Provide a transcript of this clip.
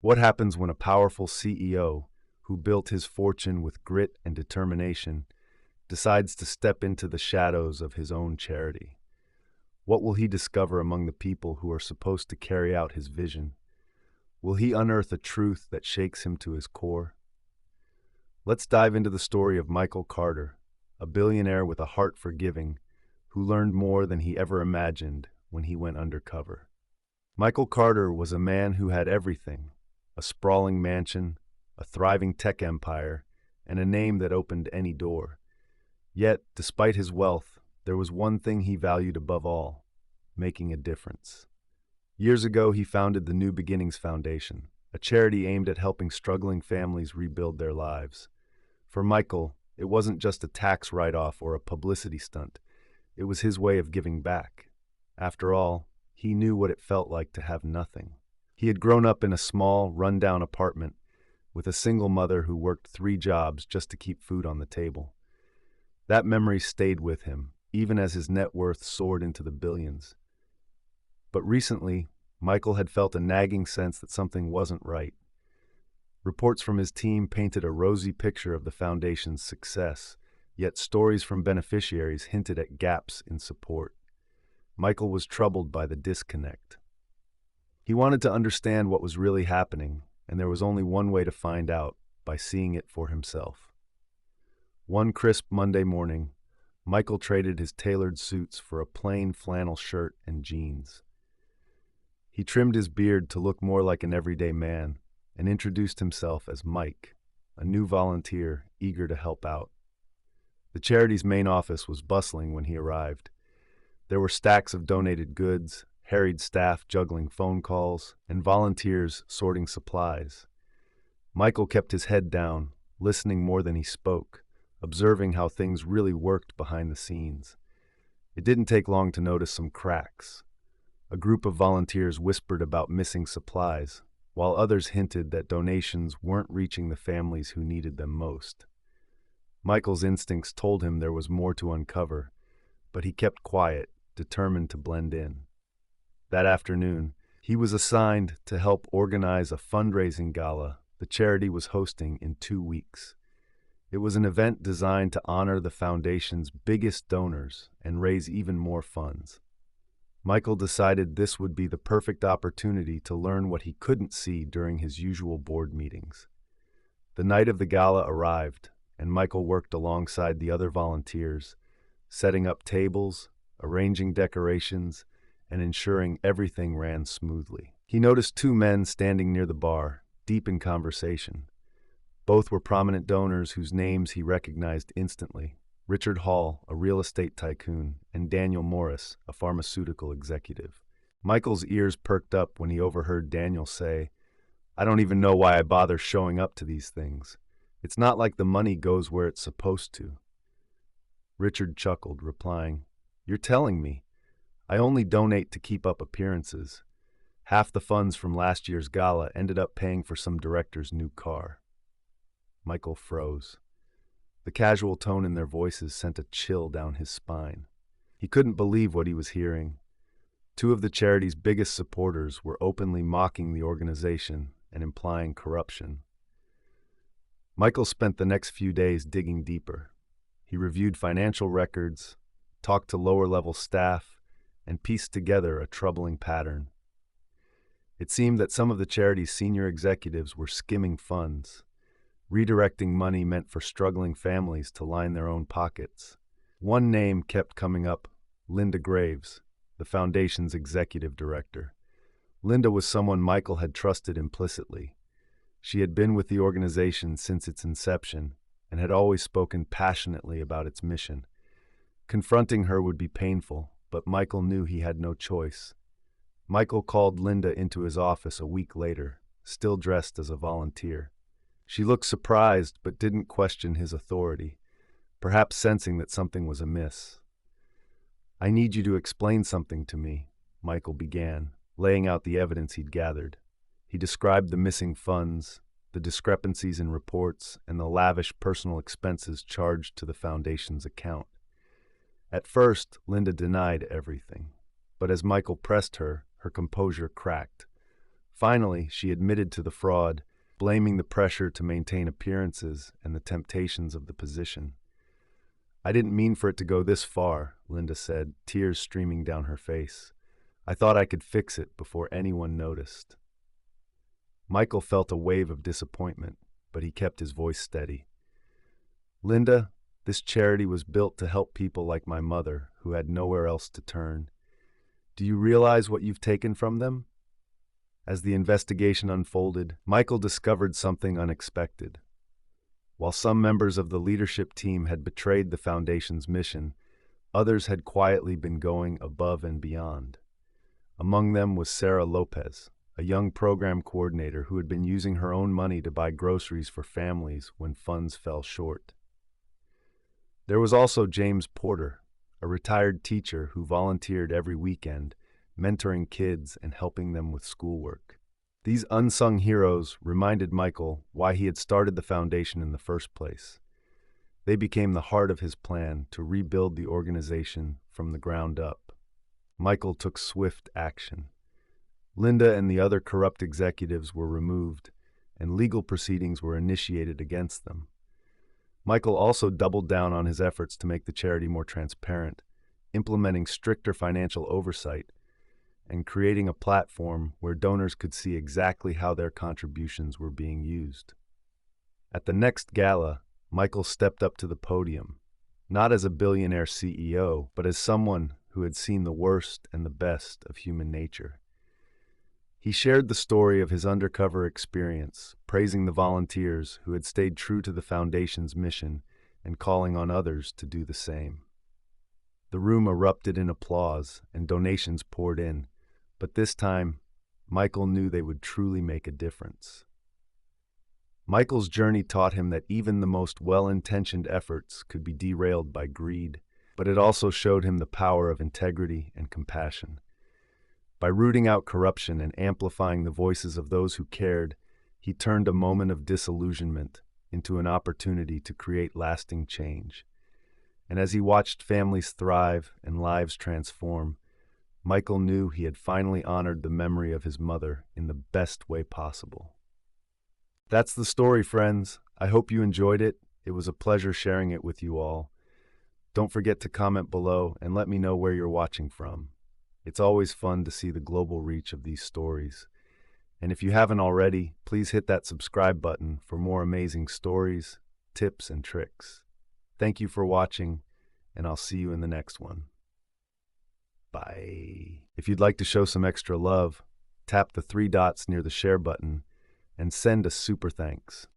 What happens when a powerful CEO, who built his fortune with grit and determination, decides to step into the shadows of his own charity? What will he discover among the people who are supposed to carry out his vision? Will he unearth a truth that shakes him to his core? Let's dive into the story of Michael Carter, a billionaire with a heart for giving, who learned more than he ever imagined when he went undercover. Michael Carter was a man who had everything: a sprawling mansion, a thriving tech empire, and a name that opened any door. Yet, despite his wealth, there was one thing he valued above all: making a difference. Years ago, he founded the New Beginnings Foundation, a charity aimed at helping struggling families rebuild their lives. For Michael, it wasn't just a tax write-off or a publicity stunt. It was his way of giving back. After all, he knew what it felt like to have nothing. He had grown up in a small, run-down apartment with a single mother who worked 3 jobs just to keep food on the table. That memory stayed with him, even as his net worth soared into the billions. But recently, Michael had felt a nagging sense that something wasn't right. Reports from his team painted a rosy picture of the foundation's success, yet stories from beneficiaries hinted at gaps in support. Michael was troubled by the disconnect. He wanted to understand what was really happening, and there was only one way to find out: by seeing it for himself. One crisp Monday morning, Michael traded his tailored suits for a plain flannel shirt and jeans. He trimmed his beard to look more like an everyday man and introduced himself as Mike, a new volunteer eager to help out. The charity's main office was bustling when he arrived. There were stacks of donated goods, harried staff juggling phone calls, and volunteers sorting supplies. Michael kept his head down, listening more than he spoke, observing how things really worked behind the scenes. It didn't take long to notice some cracks. A group of volunteers whispered about missing supplies, while others hinted that donations weren't reaching the families who needed them most. Michael's instincts told him there was more to uncover, but he kept quiet, determined to blend in. That afternoon, he was assigned to help organize a fundraising gala the charity was hosting in 2 weeks. It was an event designed to honor the foundation's biggest donors and raise even more funds. Michael decided this would be the perfect opportunity to learn what he couldn't see during his usual board meetings. The night of the gala arrived, and Michael worked alongside the other volunteers, setting up tables, arranging decorations, and ensuring everything ran smoothly. He noticed 2 men standing near the bar, deep in conversation. Both were prominent donors whose names he recognized instantly: Richard Hall, a real estate tycoon, and Daniel Morris, a pharmaceutical executive. Michael's ears perked up when he overheard Daniel say, "I don't even know why I bother showing up to these things. It's not like the money goes where it's supposed to." Richard chuckled, replying, "You're telling me. I only donate to keep up appearances. Half the funds from last year's gala ended up paying for some director's new car." Michael froze. The casual tone in their voices sent a chill down his spine. He couldn't believe what he was hearing. 2 of the charity's biggest supporters were openly mocking the organization and implying corruption. Michael spent the next few days digging deeper. He reviewed financial records, talked to lower-level staff, and pieced together a troubling pattern. It seemed that some of the charity's senior executives were skimming funds, redirecting money meant for struggling families to line their own pockets. One name kept coming up: Linda Graves, the foundation's executive director. Linda was someone Michael had trusted implicitly. She had been with the organization since its inception and had always spoken passionately about its mission. Confronting her would be painful, but Michael knew he had no choice. Michael called Linda into his office a week later, still dressed as a volunteer. She looked surprised but didn't question his authority, perhaps sensing that something was amiss. "I need you to explain something to me," Michael began, laying out the evidence he'd gathered. He described the missing funds, the discrepancies in reports, and the lavish personal expenses charged to the foundation's account. At first, Linda denied everything, but as Michael pressed her, her composure cracked. Finally, she admitted to the fraud, blaming the pressure to maintain appearances and the temptations of the position. "I didn't mean for it to go this far," Linda said, tears streaming down her face. "I thought I could fix it before anyone noticed." Michael felt a wave of disappointment, but he kept his voice steady. "Linda, this charity was built to help people like my mother, who had nowhere else to turn. Do you realize what you've taken from them?" As the investigation unfolded, Michael discovered something unexpected. While some members of the leadership team had betrayed the foundation's mission, others had quietly been going above and beyond. Among them was Sarah Lopez, a young program coordinator who had been using her own money to buy groceries for families when funds fell short. There was also James Porter, a retired teacher who volunteered every weekend, mentoring kids and helping them with schoolwork. These unsung heroes reminded Michael why he had started the foundation in the first place. They became the heart of his plan to rebuild the organization from the ground up. Michael took swift action. Linda and the other corrupt executives were removed, and legal proceedings were initiated against them. Michael also doubled down on his efforts to make the charity more transparent, implementing stricter financial oversight and creating a platform where donors could see exactly how their contributions were being used. At the next gala, Michael stepped up to the podium, not as a billionaire CEO, but as someone who had seen the worst and the best of human nature. He shared the story of his undercover experience, praising the volunteers who had stayed true to the foundation's mission and calling on others to do the same. The room erupted in applause and donations poured in, but this time, Michael knew they would truly make a difference. Michael's journey taught him that even the most well-intentioned efforts could be derailed by greed, but it also showed him the power of integrity and compassion. By rooting out corruption and amplifying the voices of those who cared, he turned a moment of disillusionment into an opportunity to create lasting change. And as he watched families thrive and lives transform, Michael knew he had finally honored the memory of his mother in the best way possible. That's the story, friends. I hope you enjoyed it. It was a pleasure sharing it with you all. Don't forget to comment below and let me know where you're watching from. It's always fun to see the global reach of these stories. And if you haven't already, please hit that subscribe button for more amazing stories, tips, and tricks. Thank you for watching, and I'll see you in the next one. Bye. If you'd like to show some extra love, tap the 3 dots near the share button and send a super thanks.